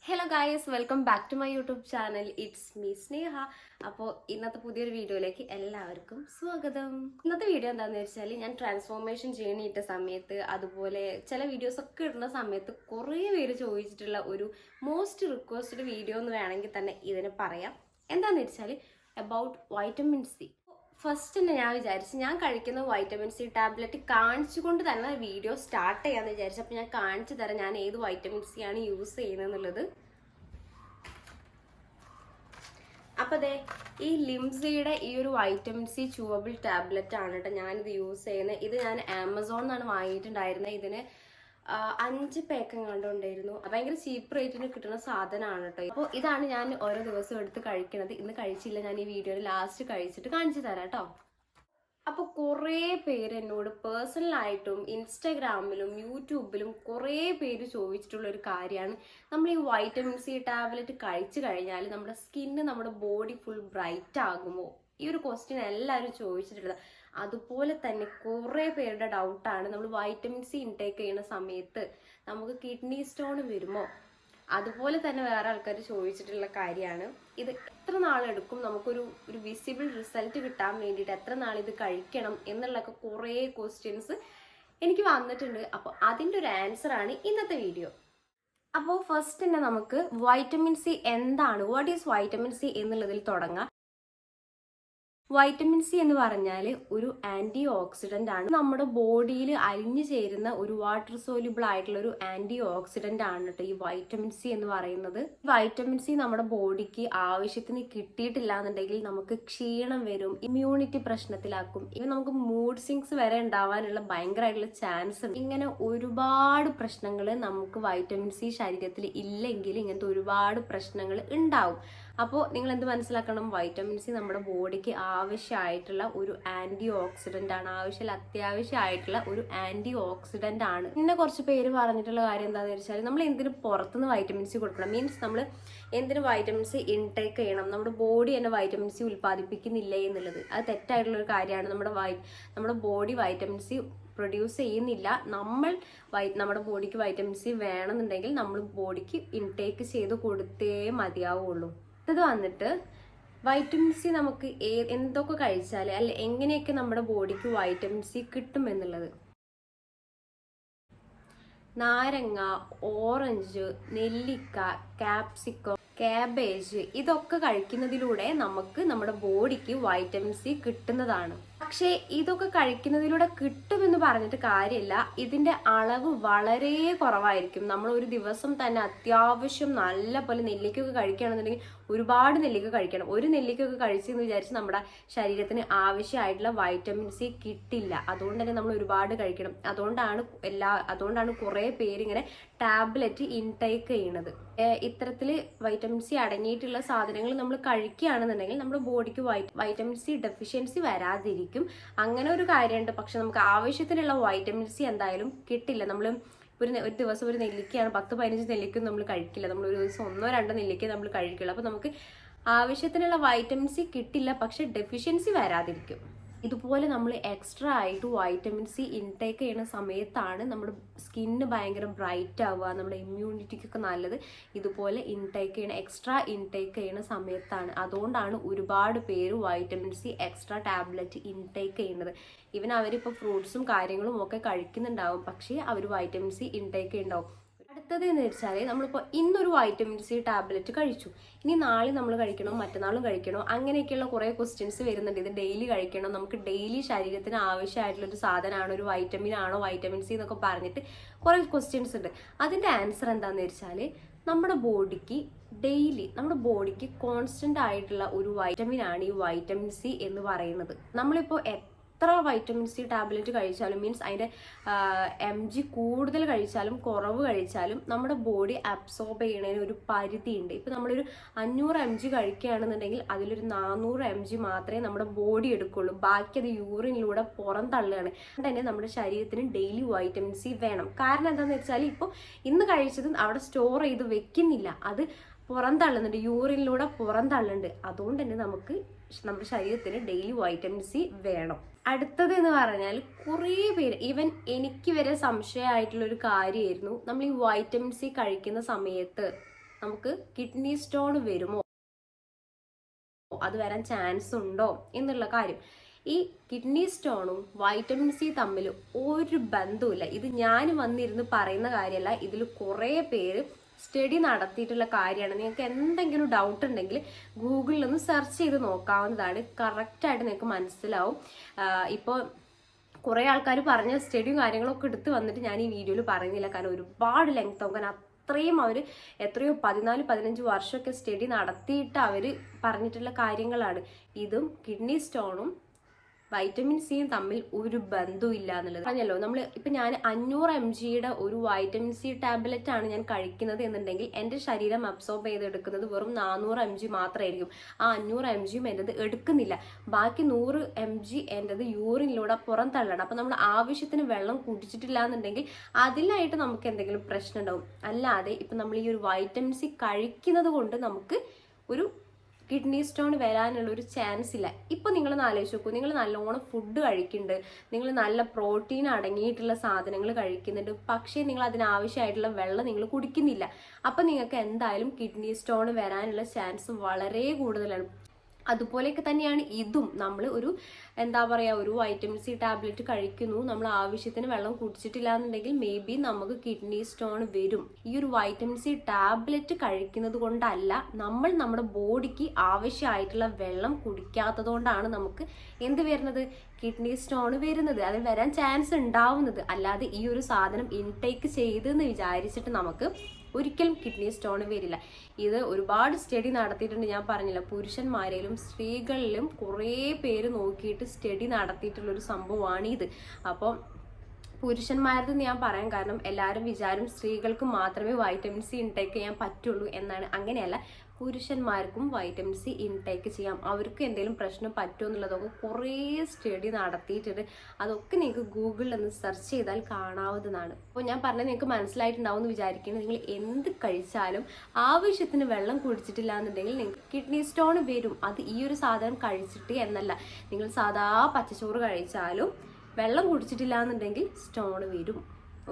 Hello guys, welcome back to my YouTube channel. It's me Sneha. അപ്പോൾ ഇന്നത്തെ പുതിയൊരു വീഡിയോയിലേക്ക് എല്ലാവർക്കും സ്വാഗതം. ഇന്നത്തെ വീഡിയോ എന്താണെന്ന് വെച്ചാൽ, ഞാൻ ട്രാൻസ്ഫോർമേഷൻ ജേണി ഇട്ട സമയത്ത്, അതുപോലെ ചില വീഡിയോസൊക്കെ ഇടുന്ന സമയത്ത് കുറേ പേര് ചോദിച്ചിട്ടുള്ള ഒരു മോസ്റ്റ് റിക്വസ്റ്റഡ് വീഡിയോ എന്ന് വേണമെങ്കിൽ തന്നെ ഇതിന് പറയാം. എന്താണെന്ന് വെച്ചാൽ അബൌട്ട് വൈറ്റമിൻ സി. ഫസ്റ്റ് തന്നെ ഞാൻ വിചാരിച്ചു, ഞാൻ കഴിക്കുന്ന വൈറ്റമിൻ സി ടാബ്ലറ്റ് കാണിച്ചുകൊണ്ട് തന്നെ വീഡിയോ സ്റ്റാർട്ട് ചെയ്യാമെന്ന് വിചാരിച്ചു. അപ്പോൾ ഞാൻ കാണിച്ചു തരാം ഞാൻ ഏത് വൈറ്റമിൻ സി ആണ് യൂസ് ചെയ്യുന്നത് എന്നുള്ളത്. അപ്പോൾ ദേ ഈ ലിംസിയുടെ ഈ ഒരു വൈറ്റമിൻ സി ചൂവബിൾ ടാബ്ലറ്റ് ആണ് കേട്ടോ ഞാനിത് യൂസ് ചെയ്യുന്നത്. ഇത് ഞാൻ ആമസോണിൽ നിന്നാണ് വാങ്ങിയിട്ടുണ്ടായിരുന്നത്. ഇതിന് 5 പാക്ക് കണ്ടുകൊണ്ടായിരുന്നു. ഭയങ്കര ചീപ്പ് റേറ്റിന് കിട്ടുന്ന സാധനമാണ് കേട്ടോ. അപ്പോൾ ഇതാണ് ഞാൻ ഓരോ ദിവസവും എടുത്ത് കഴിക്കുന്നത്. ഇന്ന് കഴിച്ചില്ല, ഞാൻ ഈ വീഡിയോയിൽ ലാസ്റ്റ് കഴിച്ചിട്ട് കാണിച്ചു തരാം കേട്ടോ. അപ്പോൾ കുറേ പേര് എന്നോട് പേഴ്സണലായിട്ടും ഇൻസ്റ്റാഗ്രാമിലും യൂട്യൂബിലും കുറേ പേര് ചോദിച്ചിട്ടുള്ള ഒരു കാര്യമാണ്, നമ്മൾ ഈ വൈറ്റമിൻ സി ടാബ്ലറ്റ് കഴിച്ചു കഴിഞ്ഞാൽ നമ്മുടെ സ്കിന്ന്, നമ്മുടെ ബോഡി ഫുൾ ബ്രൈറ്റ് ആകുമോ? ഈ ഒരു ക്വസ്റ്റ്യൻ എല്ലാവരും ചോദിച്ചിട്ടുള്ളത്. അതുപോലെ തന്നെ കുറേ പേരുടെ ഡൗട്ടാണ്, നമ്മൾ വൈറ്റമിൻ സി ഇൻടേക്ക് ചെയ്യുന്ന സമയത്ത് നമുക്ക് കിഡ്നി സ്റ്റോൺ വരുമോ? അതുപോലെ തന്നെ വേറെ ആൾക്കാർ ചോദിച്ചിട്ടുള്ള കാര്യമാണ്, ഇത് എത്ര നാളെടുക്കും നമുക്കൊരു വിസിബിൾ റിസൾട്ട് കിട്ടാൻ വേണ്ടിയിട്ട്, എത്ര നാളിത് കഴിക്കണം എന്നുള്ളതൊക്കെ കുറേ ക്വസ്റ്റ്യൻസ് എനിക്ക് വന്നിട്ടുണ്ട്. അപ്പോൾ അതിൻ്റെ ഒരു ആൻസറാണ് ഇന്നത്തെ വീഡിയോ. അപ്പോൾ ഫസ്റ്റ് തന്നെ നമുക്ക് വൈറ്റമിൻ സി എന്താണ്, വാട്ട് ഈസ് വൈറ്റമിൻ സി എന്നുള്ളതിൽ തുടങ്ങാം. വൈറ്റമിൻ സി എന്ന് പറഞ്ഞാൽ ഒരു ആന്റി ഓക്സിഡന്റ് ആണ്. നമ്മുടെ ബോഡിയിൽ അലിഞ്ഞു ചേരുന്ന ഒരു വാട്ടർ സോല്യൂബിൾ ആയിട്ടുള്ള ഒരു ആന്റി ഓക്സിഡന്റ് ആണ് കേട്ടോ ഈ വൈറ്റമിൻ സി എന്ന് പറയുന്നത്. വൈറ്റമിൻ സി നമ്മുടെ ബോഡിക്ക് ആവശ്യത്തിന് കിട്ടിയിട്ടില്ല എന്നുണ്ടെങ്കിൽ നമുക്ക് ക്ഷീണം വരും, ഇമ്മ്യൂണിറ്റി പ്രശ്നത്തിലാക്കും, ഇവ നമുക്ക് മൂഡ് സ്വിങ്സ് വരെ ഉണ്ടാവാനുള്ള ഭയങ്കരമായിട്ടുള്ള ചാൻസ് ഉണ്ട്. ഇങ്ങനെ ഒരുപാട് പ്രശ്നങ്ങൾ നമുക്ക് വൈറ്റമിൻ സി ശരീരത്തിൽ ഇല്ലെങ്കിൽ ഇങ്ങനത്തെ ഒരുപാട് പ്രശ്നങ്ങൾ ഉണ്ടാവും. അപ്പോൾ നിങ്ങൾ എന്ത് മനസ്സിലാക്കണം, വൈറ്റമിൻ സി നമ്മുടെ ബോഡിക്ക് ആവശ്യമായിട്ടുള്ള ഒരു ആന്റി ഓക്സിഡന്റ് ആണ്, അത്യാവശ്യമായിട്ടുള്ള ഒരു ആന്റി ഓക്സിഡന്റ് ആണ്. പിന്നെ കുറച്ച് പേര് പറഞ്ഞിട്ടുള്ള കാര്യം എന്താണെന്ന് വെച്ചാൽ, നമ്മൾ എന്തിനു പുറത്തുനിന്ന് വൈറ്റമിൻ സി കൊടുക്കണം, മീൻസ് നമ്മൾ എന്തിനു വൈറ്റമിൻ സി ഇൻടേക്ക് ചെയ്യണം, നമ്മുടെ ബോഡി തന്നെ വൈറ്റമിൻ സി ഉൽപ്പാദിപ്പിക്കുന്നില്ലേ എന്നുള്ളത്. അത് തെറ്റായിട്ടുള്ള ഒരു കാര്യമാണ്. നമ്മുടെ ബോഡി വൈറ്റമിൻ സി പ്രൊഡ്യൂസ് ചെയ്യുന്നില്ല. നമ്മുടെ ബോഡിക്ക് വൈറ്റമിൻ സി വേണമെന്നുണ്ടെങ്കിൽ നമ്മൾ ബോഡിക്ക് ഇൻടേക്ക് ചെയ്ത് കൊടുത്തേ മതിയാവുള്ളൂ. ഇത് വന്നിട്ട് വൈറ്റമിൻ സി നമുക്ക് എന്തൊക്കെ കഴിച്ചാൽ അല്ലെ എങ്ങനെയൊക്കെ നമ്മുടെ ബോഡിക്ക് വൈറ്റമിൻ സി കിട്ടും എന്നുള്ളത്. നാരങ്ങ, ഓറഞ്ച്, നെല്ലിക്ക, ക്യാപ്സിക്കം, കാബേജ് ഇതൊക്കെ കഴിക്കുന്നതിലൂടെ നമുക്ക് നമ്മുടെ ബോഡിക്ക് വൈറ്റമിൻ സി കിട്ടുന്നതാണ്. പക്ഷേ ഇതൊക്കെ കഴിക്കുന്നതിലൂടെ കിട്ടുമെന്ന് പറഞ്ഞിട്ട് കാര്യമില്ല, ഇതിന്റെ അളവ് വളരെ കുറവായിരിക്കും. നമ്മൾ ഒരു ദിവസം തന്നെ അത്യാവശ്യം നല്ല പോലെ നെല്ലിക്കൊക്കെ കഴിക്കുകയാണെന്നുണ്ടെങ്കിൽ ഒരുപാട് നെല്ലിക്ക കഴിക്കണം. ഒരു നെല്ലിക്കൊക്കെ കഴിച്ചെന്ന് വിചാരിച്ച് നമ്മുടെ ശരീരത്തിന് ആവശ്യമായിട്ടുള്ള വൈറ്റമിൻ സി കിട്ടില്ല. അതുകൊണ്ട് തന്നെ നമ്മൾ ഒരുപാട് കഴിക്കണം. അതുകൊണ്ടാണ് കുറേ പേരിങ്ങനെ ടാബ്ലറ്റ് ഇൻടേക്ക് ചെയ്യുന്നത്. ഇത്തരത്തിൽ വൈറ്റമിൻ സി അടങ്ങിയിട്ടുള്ള സാധനങ്ങൾ നമ്മൾ കഴിക്കുകയാണെന്നുണ്ടെങ്കിൽ നമ്മുടെ ബോഡിക്ക് വൈറ്റമിൻ സി ഡെഫിഷ്യൻസി വരാതിരിക്കും. അങ്ങനെ ഒരു കാര്യമുണ്ട്. പക്ഷെ നമുക്ക് ആവശ്യത്തിനുള്ള വൈറ്റമിൻ സി എന്തായാലും കിട്ടില്ല. നമ്മൾ ഒരു ദിവസം ഒരു നെല്ലിക്കയാണ്, 10-15 നെല്ലിക്കൊന്നും നമ്മൾ കഴിക്കില്ല. നമ്മൾ ഒരു ദിവസം 1-2 നെല്ലിക്ക നമ്മൾ കഴിക്കില്ല. അപ്പോൾ നമുക്ക് ആവശ്യത്തിനുള്ള വൈറ്റമിൻ സി കിട്ടില്ല, പക്ഷെ ഡെഫിഷ്യൻസി വരാതിരിക്കും. ഇതുപോലെ നമ്മൾ എക്സ്ട്രാ ആയിട്ട് വൈറ്റമിൻ സി ഇൻടേക്ക് ചെയ്യുന്ന സമയത്താണ് നമ്മുടെ സ്കിന്ന് ഭയങ്കര ബ്രൈറ്റ് ആവുക, നമ്മുടെ ഇമ്മ്യൂണിറ്റിക്കൊക്കെ നല്ലത് ഇതുപോലെ എക്സ്ട്രാ ഇൻടേക്ക് ചെയ്യുന്ന സമയത്താണ്. അതുകൊണ്ടാണ് ഒരുപാട് പേര് vitamin C extra tablet intake ചെയ്യുന്നത്. ഈവൻ അവരിപ്പോൾ ഫ്രൂട്ട്സും കാര്യങ്ങളും ഒക്കെ കഴിക്കുന്നുണ്ടാവും, പക്ഷേ അവർ വൈറ്റമിൻ സി ഇൻടേക്ക് ചെയ്യുന്നുണ്ടാവും. അടുത്തത് എന്ന് വെച്ചാൽ, നമ്മളിപ്പോൾ ഇന്നൊരു വൈറ്റമിൻ സി ടാബ്ലറ്റ് കഴിച്ചു, ഇനി നാളെ നമ്മൾ കഴിക്കണോ, മറ്റന്നാളും കഴിക്കണോ, അങ്ങനെയൊക്കെയുള്ള കുറേ ക്വസ്റ്റ്യൻസ് വരുന്നുണ്ട്. ഇത് ഡെയിലി കഴിക്കണം, നമുക്ക് ഡെയിലി ശരീരത്തിന് ആവശ്യമായിട്ടുള്ള ഒരു സാധനമാണോ, ഒരു വൈറ്റമിൻ ആണോ വൈറ്റമിൻ സി എന്നൊക്കെ പറഞ്ഞിട്ട് കുറേ ക്വസ്റ്റ്യൻസ് ഉണ്ട്. അതിൻ്റെ ആൻസർ എന്താണെന്ന് വെച്ചാൽ, നമ്മുടെ ബോഡിക്ക് കോൺസ്റ്റന്റ് ആയിട്ടുള്ള ഒരു വൈറ്റമിൻ ആണ് ഈ വൈറ്റമിൻ സി എന്ന് പറയുന്നത്. നമ്മളിപ്പോൾ എത്ര വൈറ്റമിൻ സി ടാബ്ലറ്റ് കഴിച്ചാലും, മീൻസ് അതിൻ്റെ mg കൂടുതൽ കഴിച്ചാലും കുറവ് കഴിച്ചാലും നമ്മുടെ ബോഡി അബ്സോർബ് ചെയ്യുന്നതിന് ഒരു പരിധിയുണ്ട്. ഇപ്പം നമ്മളൊരു 500 mg കഴിക്കുകയാണെന്നുണ്ടെങ്കിൽ അതിലൊരു 400 mg മാത്രമേ നമ്മുടെ ബോഡി എടുക്കുള്ളൂ. ബാക്കി അത് യൂറിനിലൂടെ പുറം തള്ളുകയാണ്. അതുകൊണ്ട് തന്നെ നമ്മുടെ ശരീരത്തിന് ഡെയിലി വൈറ്റമിൻ സി വേണം. കാരണം എന്താണെന്ന് വെച്ചാൽ, ഇപ്പോൾ ഇന്ന് കഴിച്ചത് അവിടെ സ്റ്റോർ ചെയ്ത് വെക്കുന്നില്ല, അത് പുറം തള്ളുന്നുണ്ട്, യൂറിനിലൂടെ പുറം തള്ളുന്നുണ്ട്. അതുകൊണ്ട് തന്നെ നമുക്ക് നമ്മുടെ ശരീരത്തിന് ഡെയിലി വൈറ്റമിൻ സി വേണം. അടുത്തത് എന്ന് പറഞ്ഞാൽ, കുറേ പേര്, ഈവൻ എനിക്ക് വരെ സംശയമായിട്ടുള്ളൊരു കാര്യമായിരുന്നു, നമ്മൾ ഈ വൈറ്റമിൻ സി കഴിക്കുന്ന സമയത്ത് നമുക്ക് കിഡ്നി സ്റ്റോൺ വരുമോ, അത് വരാൻ ചാൻസ് ഉണ്ടോ എന്നുള്ള കാര്യം. ഈ കിഡ്നി സ്റ്റോണും വൈറ്റമിൻ സി തമ്മിൽ ഒരു ബന്ധവുമില്ല. ഇത് ഞാൻ വന്നിരുന്ന് പറയുന്ന കാര്യമല്ല, ഇതിൽ കുറേ പേര് സ്റ്റഡി നടത്തിയിട്ടുള്ള കാര്യമാണ്. നിങ്ങൾക്ക് എന്തെങ്കിലും ഡൗട്ട് ഉണ്ടെങ്കിൽ ഗൂഗിളിൽ ഒന്ന് സെർച്ച് ചെയ്ത് നോക്കാവുന്നതാണ്. കറക്റ്റായിട്ട് നിങ്ങൾക്ക് മനസ്സിലാവും. ഇപ്പോൾ കുറേ ആൾക്കാർ പറഞ്ഞ സ്റ്റഡിയും കാര്യങ്ങളൊക്കെ എടുത്ത് വന്നിട്ട് ഞാൻ ഈ വീഡിയോയിൽ പറയുന്നില്ല, കാരണം ഒരുപാട് ലെങ്ത് ആവും. കാരണം അത്രയും അവർ എത്രയോ 14-15 വർഷമൊക്കെ സ്റ്റഡി നടത്തിയിട്ട് അവർ പറഞ്ഞിട്ടുള്ള കാര്യങ്ങളാണ്. ഇതും കിഡ്നി സ്റ്റോണും വൈറ്റമിൻ സിയും തമ്മിൽ ഒരു ബന്ധവും ഇല്ല എന്നുള്ളത് പറഞ്ഞല്ലോ. നമ്മൾ ഇപ്പം ഞാൻ 500 mg ഒരു വൈറ്റമിൻ സി ടാബ്ലറ്റ് ആണ് ഞാൻ കഴിക്കുന്നത് എന്നുണ്ടെങ്കിൽ എൻ്റെ ശരീരം അബ്സോർബ് ചെയ്തെടുക്കുന്നത് വെറും 400 mg മാത്രമായിരിക്കും. ആ 500 mg എൻ്റെത് എടുക്കുന്നില്ല. ബാക്കി 100 mg എൻ്റെത് യൂറിനിലൂടെ പുറന്തള്ളണം. അപ്പം നമ്മൾ ആവശ്യത്തിന് വെള്ളം കുടിച്ചിട്ടില്ല എന്നുണ്ടെങ്കിൽ അതിലായിട്ട് നമുക്ക് എന്തെങ്കിലും പ്രശ്നം ഉണ്ടാവും. അല്ലാതെ ഇപ്പം നമ്മൾ ഈ ഒരു വൈറ്റമിൻ സി കഴിക്കുന്നത് കൊണ്ട് നമുക്ക് ഒരു കിഡ്നി സ്റ്റോൺ വരാനുള്ള ഒരു ചാൻസ് ഇല്ല. ഇപ്പം നിങ്ങളൊന്ന് ആലോചിച്ച് നോക്കൂ, നിങ്ങൾ നല്ലോണം ഫുഡ് കഴിക്കുന്നുണ്ട്, നിങ്ങൾ നല്ല പ്രോട്ടീൻ അടങ്ങിയിട്ടുള്ള സാധനങ്ങൾ കഴിക്കുന്നുണ്ട്, പക്ഷേ നിങ്ങൾ അതിനാവശ്യമായിട്ടുള്ള വെള്ളം നിങ്ങൾ കുടിക്കുന്നില്ല. അപ്പം നിങ്ങൾക്ക് എന്തായാലും കിഡ്നി സ്റ്റോൺ വരാനുള്ള ചാൻസ് വളരെ കൂടുതലാണ്. അതുപോലെയൊക്കെ തന്നെയാണ് ഇതും. നമ്മൾ ഒരു എന്താ പറയുക, ഒരു വൈറ്റമിൻ സി ടാബ്ലറ്റ് കഴിക്കുന്നു, നമ്മൾ ആവശ്യത്തിന് വെള്ളം കുടിച്ചിട്ടില്ല എന്നുണ്ടെങ്കിൽ മേ ബി നമുക്ക് കിഡ്നി സ്റ്റോൺ വരും. ഈ ഒരു വൈറ്റമിൻ സി ടാബ്ലറ്റ് കഴിക്കുന്നത് കൊണ്ടല്ല, നമ്മൾ നമ്മുടെ ബോഡിക്ക് ആവശ്യമായിട്ടുള്ള വെള്ളം കുടിക്കാത്തത് കൊണ്ടാണ് നമുക്ക് എന്ത് വരുന്നത്, കിഡ്നി സ്റ്റോൺ വരുന്നത്, അത് വരാൻ ചാൻസ് ഉണ്ടാവുന്നത്. അല്ലാതെ ഈ ഒരു സാധനം ഇൻടേക്ക് ചെയ്തെന്ന് വിചാരിച്ചിട്ട് നമുക്ക് ഒരിക്കലും കിഡ്നി സ്റ്റോൺ വരില്ല. ഇത് ഒരുപാട് സ്റ്റഡി നടത്തിയിട്ടുണ്ട്. ഞാൻ പറഞ്ഞില്ല, പുരുഷന്മാരിലും സ്ത്രീകളിലും കുറേ പേര് നോക്കിയിട്ട് സ്റ്റഡി നടത്തിയിട്ടുള്ളൊരു സംഭവമാണ് ഇത്. അപ്പോൾ പുരുഷന്മാരത് ഞാൻ പറയാൻ കാരണം എല്ലാവരും വിചാരം സ്ത്രീകൾക്ക് മാത്രമേ വൈറ്റമിൻ സി ഇൻടേക്ക് ചെയ്യാൻ പറ്റുള്ളൂ എന്നാണ്. അങ്ങനെയല്ല, പുരുഷന്മാർക്കും വൈറ്റമിൻ സി ഇൻടേക്ക് ചെയ്യാം. അവർക്ക് എന്തെങ്കിലും പ്രശ്നം പറ്റുമോ എന്നുള്ളതൊക്കെ കുറേ സ്റ്റഡി നടത്തിയിട്ടുണ്ട്. അതൊക്കെ നിങ്ങൾക്ക് ഗൂഗിളിൽ ഒന്ന് സെർച്ച് ചെയ്താൽ കാണാവുന്നതാണ്. അപ്പോൾ ഞാൻ പറഞ്ഞത് നിങ്ങൾക്ക് മനസ്സിലായിട്ടുണ്ടാവും എന്ന് വിചാരിക്കുന്നത്. നിങ്ങൾ എന്ത് കഴിച്ചാലും ആവശ്യത്തിന് വെള്ളം കുടിച്ചിട്ടില്ല എന്നുണ്ടെങ്കിൽ നിങ്ങൾക്ക് കിഡ്നി സ്റ്റോൺ വരും. അത് ഈ ഒരു സാധനം കഴിച്ചിട്ട് എന്നല്ല, നിങ്ങൾ സാധാ പച്ചച്ചോറ് കഴിച്ചാലും വെള്ളം കുടിച്ചിട്ടില്ല എന്നുണ്ടെങ്കിൽ സ്റ്റോൺ വരും.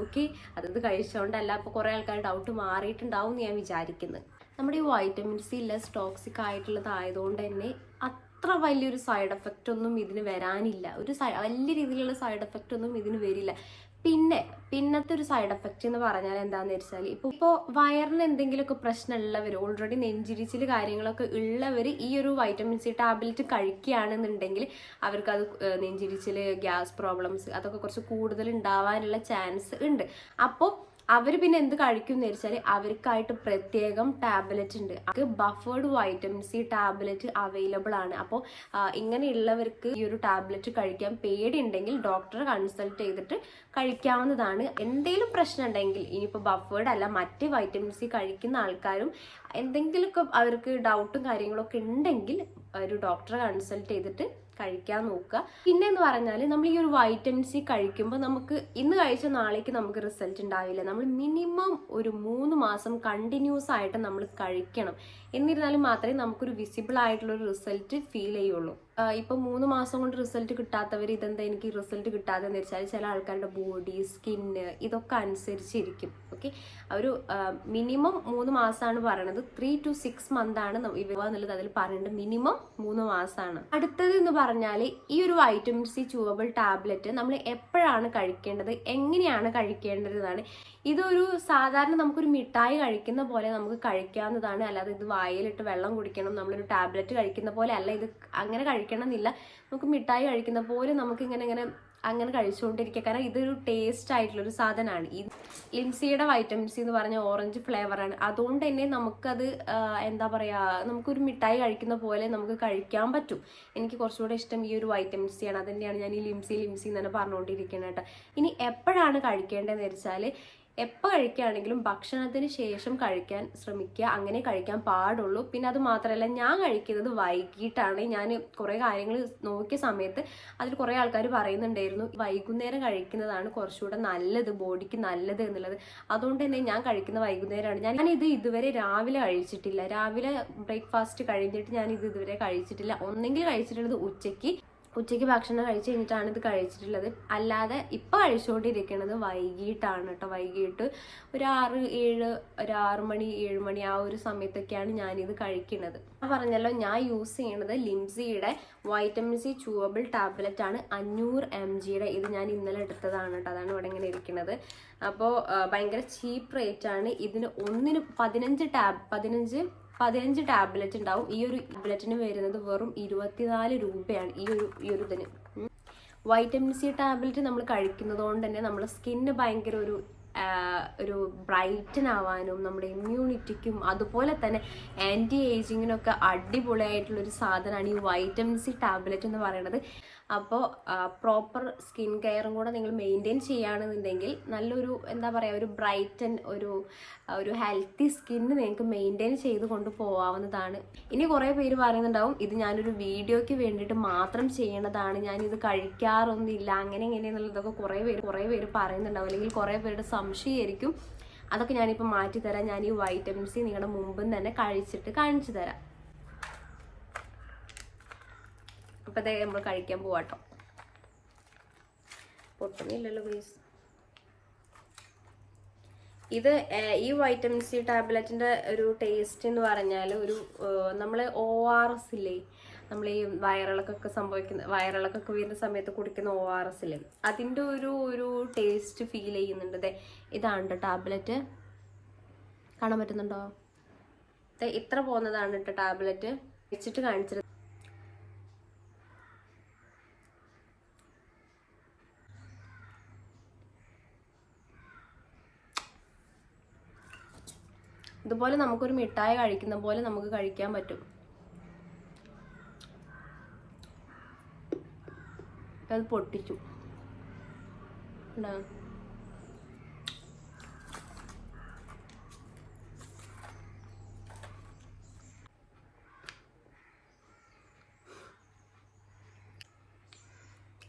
ഓക്കെ, അതത് കഴിച്ചുകൊണ്ടല്ല. അപ്പോൾ കുറേ ആൾക്കാർ ഡൗട്ട് മാറിയിട്ടുണ്ടാവും എന്ന് ഞാൻ വിചാരിക്കുന്നത്. നമ്മുടെ ഈ വൈറ്റമിൻ സി ലെസ് ടോക്സിക് ആയിട്ടുള്ളതായതുകൊണ്ട് തന്നെ അത്ര വലിയൊരു സൈഡ് എഫക്റ്റ് ഒന്നും ഇതിന് വരാനില്ല. വലിയ രീതിയിലുള്ള സൈഡ് എഫക്റ്റ് ഒന്നും ഇതിന് വരില്ല. പിന്നത്തെ ഒരു സൈഡ് എഫക്റ്റ് എന്ന് പറഞ്ഞാൽ എന്താന്ന് വെച്ചാൽ, ഇപ്പോൾ വയറിന് എന്തെങ്കിലുമൊക്കെ പ്രശ്നമുള്ളവർ, ഓൾറെഡി നെഞ്ചിരിച്ചിൽ കാര്യങ്ങളൊക്കെ ഉള്ളവർ ഈ ഒരു വൈറ്റമിൻ സി ടാബ്ലറ്റ് കഴിക്കുകയാണെന്നുണ്ടെങ്കിൽ അവർക്കത് നെഞ്ചിരിച്ചിൽ, ഗ്യാസ് പ്രോബ്ലംസ് അതൊക്കെ കുറച്ച് കൂടുതൽ ഉണ്ടാവാനുള്ള ചാൻസ് ഉണ്ട്. അപ്പോൾ അവർ പിന്നെ എന്ത് കഴിക്കും എന്ന് വെച്ചാൽ അവർക്കായിട്ട് പ്രത്യേകം ടാബ്ലറ്റ് ഉണ്ട്. അത് buffered vitamin C tablet available ആണ്. അപ്പോൾ ഇങ്ങനെയുള്ളവർക്ക് ഈ ഒരു ടാബ്ലറ്റ് കഴിക്കാൻ പേടിയുണ്ടെങ്കിൽ ഡോക്ടറെ കൺസൾട്ട് ചെയ്തിട്ട് കഴിക്കാവുന്നതാണ്. എന്തെങ്കിലും പ്രശ്നം ഉണ്ടെങ്കിൽ, ഇനിയിപ്പോൾ ബഫേർഡ് അല്ല മറ്റ് വൈറ്റമിൻ സി കഴിക്കുന്ന ആൾക്കാരും എന്തെങ്കിലുമൊക്കെ അവർക്ക് ഡൗട്ടും കാര്യങ്ങളൊക്കെ ഉണ്ടെങ്കിൽ ഒരു ഡോക്ടറെ കൺസൾട്ട് ചെയ്തിട്ട് കഴിക്കാൻ നോക്കുക. പിന്നെ എന്ന് പറഞ്ഞാൽ, നമ്മൾ ഈ ഒരു വൈറ്റമിൻ സി കഴിക്കുമ്പോൾ നമുക്ക് ഇന്ന് കഴിച്ച നാളേക്ക് നമുക്ക് റിസൾട്ട് ഉണ്ടാവില്ല. നമ്മൾ മിനിമം ഒരു 3 മാസം കണ്ടിന്യൂസ് ആയിട്ട് നമ്മൾ കഴിക്കണം. എന്നിരുന്നാലും മാത്രമേ നമുക്കൊരു വിസിബിൾ ആയിട്ടുള്ള ഒരു റിസൾട്ട് ഫീൽ ചെയ്യുള്ളൂ. ഇപ്പം 3 മാസം കൊണ്ട് റിസൾട്ട് കിട്ടാത്തവർ ഇതെന്താ എനിക്ക് റിസൾട്ട് കിട്ടാതെന്ന് വെച്ചാൽ, ചില ആൾക്കാരുടെ ബോഡി, സ്കിന്ന് ഇതൊക്കെ അനുസരിച്ചിരിക്കും. ഓക്കെ, ഒരു മിനിമം 3 മാസമാണ് പറയണത്. 3 to 6 months ആണ് എന്നുള്ളത് അതിൽ പറയുന്നത്. മിനിമം 3 മാസമാണ്. അടുത്തത് എന്ന് പറഞ്ഞാൽ, ഈ ഒരു വൈറ്റമിൻ സി ച്യൂവബിൾ ടാബ്ലറ്റ് നമ്മൾ എപ്പോഴാണ് കഴിക്കേണ്ടത്, എങ്ങനെയാണ് കഴിക്കേണ്ടതാണ്. ഇതൊരു സാധാരണ നമുക്കൊരു മിഠായി കഴിക്കുന്ന പോലെ നമുക്ക് കഴിക്കാവുന്നതാണ്. അല്ലാതെ ഇത് വായിലിട്ട് വെള്ളം കുടിക്കണം, നമ്മളൊരു ടാബ്ലറ്റ് കഴിക്കുന്ന പോലെ അല്ല. ഇത് അങ്ങനെ കഴിക്കണം എന്നില്ല. നമുക്ക് മിഠായി കഴിക്കുന്ന പോലെ നമുക്ക് അങ്ങനെ കഴിച്ചുകൊണ്ടിരിക്കുക. കാരണം ഇതൊരു ടേസ്റ്റ് ആയിട്ടുള്ളൊരു സാധനമാണ്. ഈ ലിംസിയുടെ വൈറ്റമിൻ സി എന്ന് പറഞ്ഞ ഓറഞ്ച് ഫ്ലേവറാണ്. അതുകൊണ്ട് തന്നെ നമുക്കത് എന്താ പറയുക, നമുക്കൊരു മിഠായി കഴിക്കുന്ന പോലെ നമുക്ക് കഴിക്കാൻ പറ്റും. എനിക്ക് കുറച്ചുകൂടെ ഇഷ്ടം ഈ ഒരു വൈറ്റമിൻ സി ആണ്. അതുതന്നെയാണ് ഞാൻ ഈ ലിംസി എന്ന് തന്നെ പറഞ്ഞുകൊണ്ടിരിക്കുന്നത് കേട്ടോ. ഇനി എപ്പോഴാണ് കഴിക്കേണ്ടതെന്ന് വെച്ചാൽ, എപ്പോൾ കഴിക്കുകയാണെങ്കിലും ഭക്ഷണത്തിന് ശേഷം കഴിക്കാൻ ശ്രമിക്കുക. അങ്ങനെ കഴിക്കാൻ പാടുള്ളൂ. പിന്നെ അത് മാത്രമല്ല, ഞാൻ കഴിക്കുന്നത് വൈകിട്ടാണ്. ഞാൻ കുറേ കാര്യങ്ങൾ നോക്കിയ സമയത്ത് അതിൽ കുറേ ആൾക്കാർ പറയുന്നുണ്ടായിരുന്നു വൈകുന്നേരം കഴിക്കുന്നതാണ് കുറച്ചുകൂടെ നല്ലത്, ബോഡിക്ക് നല്ലത് എന്നുള്ളത്. അതുകൊണ്ട് തന്നെ ഞാൻ കഴിക്കുന്ന വൈകുന്നേരമാണ്. ഞാനിത് ഇതുവരെ രാവിലെ കഴിച്ചിട്ടില്ല. രാവിലെ ബ്രേക്ക്ഫാസ്റ്റ് കഴിഞ്ഞിട്ട് ഞാൻ ഇത് ഇതുവരെ കഴിച്ചിട്ടില്ല. ഒന്നെങ്കിൽ കഴിച്ചിട്ടുള്ളത് ഉച്ചയ്ക്ക്, ഉച്ചയ്ക്ക് ഭക്ഷണം കഴിച്ച് കഴിഞ്ഞിട്ടാണ് ഇത് കഴിച്ചിട്ടുള്ളത്. അല്ലാതെ ഇപ്പം കഴിച്ചുകൊണ്ടിരിക്കുന്നത് വൈകിട്ടാണ് കേട്ടോ. വൈകിട്ട് ഒരു 6 മണി 7 മണി ആ ഒരു സമയത്തൊക്കെയാണ് ഞാനിത് കഴിക്കുന്നത്. ഞാൻ പറഞ്ഞല്ലോ, ഞാൻ യൂസ് ചെയ്യുന്നത് ലിംസിയുടെ വൈറ്റമിൻ സി ച്യൂവബിൾ ടാബ്ലറ്റ് ആണ് 500 mg. ഇത് ഞാൻ ഇന്നലെ എടുത്തതാണ് കേട്ടോ. അതാണ് ഇവിടെ ഇങ്ങനെ ഇരിക്കുന്നത്. അപ്പോൾ ഭയങ്കര ചീപ്പ് റേറ്റ് ആണ്. ഇതിന് ഒന്നിന് 15 ടാബ്ലറ്റ് ഉണ്ടാവും. ഈ ഒരു ടാബ്ലറ്റിന് വരുന്നത് വെറും 24 രൂപയാണ് ഈ ഒരു ഇതിന്. വൈറ്റമിൻ സി ടാബ്ലറ്റ് നമ്മൾ കഴിക്കുന്നത് കൊണ്ട് തന്നെ നമ്മുടെ സ്കിന്ന് ഭയങ്കര ഒരു ബ്രൈറ്റൻ ആവാനും നമ്മുടെ ഇമ്മ്യൂണിറ്റിക്കും അതുപോലെ തന്നെ ആൻറ്റി ഏജിങ്ങിനൊക്കെ അടിപൊളിയായിട്ടുള്ളൊരു സാധനമാണ് ഈ വൈറ്റമിൻ സി ടാബ്ലറ്റ് എന്ന് പറയുന്നത്. അപ്പോൾ പ്രോപ്പർ സ്കിൻ കെയറും കൂടെ നിങ്ങൾ മെയിൻറ്റെയിൻ ചെയ്യുകയാണെന്നുണ്ടെങ്കിൽ നല്ലൊരു എന്താ പറയുക, ഒരു ബ്രൈറ്റൻ ഒരു ഹെൽത്തി സ്കിന്ന് നിങ്ങൾക്ക് മെയിൻറ്റെയിൻ ചെയ്ത് കൊണ്ടുപോകാവുന്നതാണ്. ഇനി കുറേ പേര് പറയുന്നുണ്ടാവും ഇത് ഞാനൊരു വീഡിയോയ്ക്ക് വേണ്ടിയിട്ട് മാത്രം ചെയ്യണതാണ്, ഞാനിത് കഴിക്കാറൊന്നുമില്ല അങ്ങനെ എന്നുള്ളതൊക്കെ കുറേ പേര് പറയുന്നുണ്ടാവും. അല്ലെങ്കിൽ കുറേ പേരുടെ സംശയമായിരിക്കും. അതൊക്കെ ഞാനിപ്പോൾ മാറ്റിത്തരാം. ഞാൻ ഈ വൈറ്റമിൻ സി നിങ്ങളുടെ മുമ്പും തന്നെ കഴിച്ചിട്ട് കാണിച്ചു തരാം. അപ്പോൾ നമ്മൾ കഴിക്കാൻ പോവാട്ടോ. പൊട്ടുന്നില്ലല്ലോ പ്ലീസ്. ഇത് ഈ വൈറ്റമിൻ സി ടാബ്ലറ്റിൻ്റെ ഒരു ടേസ്റ്റ് എന്ന് പറഞ്ഞാൽ നമ്മൾ ORS ഇല്ലേ, നമ്മൾ ഈ വയറിളക്കൊക്കെ വരുന്ന സമയത്ത് കുടിക്കുന്ന ORS ഇല്ലേ, അതിൻ്റെ ഒരു ടേസ്റ്റ് ഫീൽ ചെയ്യുന്നുണ്ട്. ഇതാണ് ടാബ്ലറ്റ്, കാണാൻ പറ്റുന്നുണ്ടോ? ഇത്ര പോകുന്നതാണ് കേട്ടോ ടാബ്ലറ്റ്. വെച്ചിട്ട് കാണിച്ചിട്ട് ഇതുപോലെ നമുക്കൊരു മിഠായി കഴിക്കുന്ന പോലെ നമുക്ക് കഴിക്കാൻ പറ്റും. അത് പൊട്ടിച്ചു.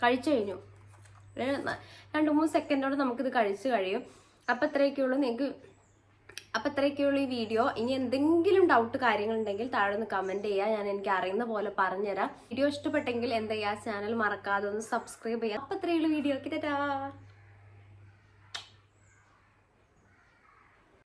കഴിച്ചു കഴിഞ്ഞു. 2-3 സെക്കൻഡോടെ നമുക്കിത് കഴിച്ചു കഴിയും. അപ്പം അത്രയൊക്കെയുള്ളൂ ഈ വീഡിയോ. ഇനി എന്തെങ്കിലും ഡൗട്ട് കാര്യങ്ങളുണ്ടെങ്കിൽ താഴെ ഒന്ന് കമൻറ്റ് ചെയ്യുക. ഞാൻ എനിക്ക് അറിയുന്ന പോലെ പറഞ്ഞുതരാം. വീഡിയോ ഇഷ്ടപ്പെട്ടെങ്കിൽ എന്താ ചെയ്യുക, ചാനൽ മറക്കാതെ ഒന്ന് സബ്സ്ക്രൈബ് ചെയ്യുക. അപ്പം അത്രയുള്ളൂ വീഡിയോ.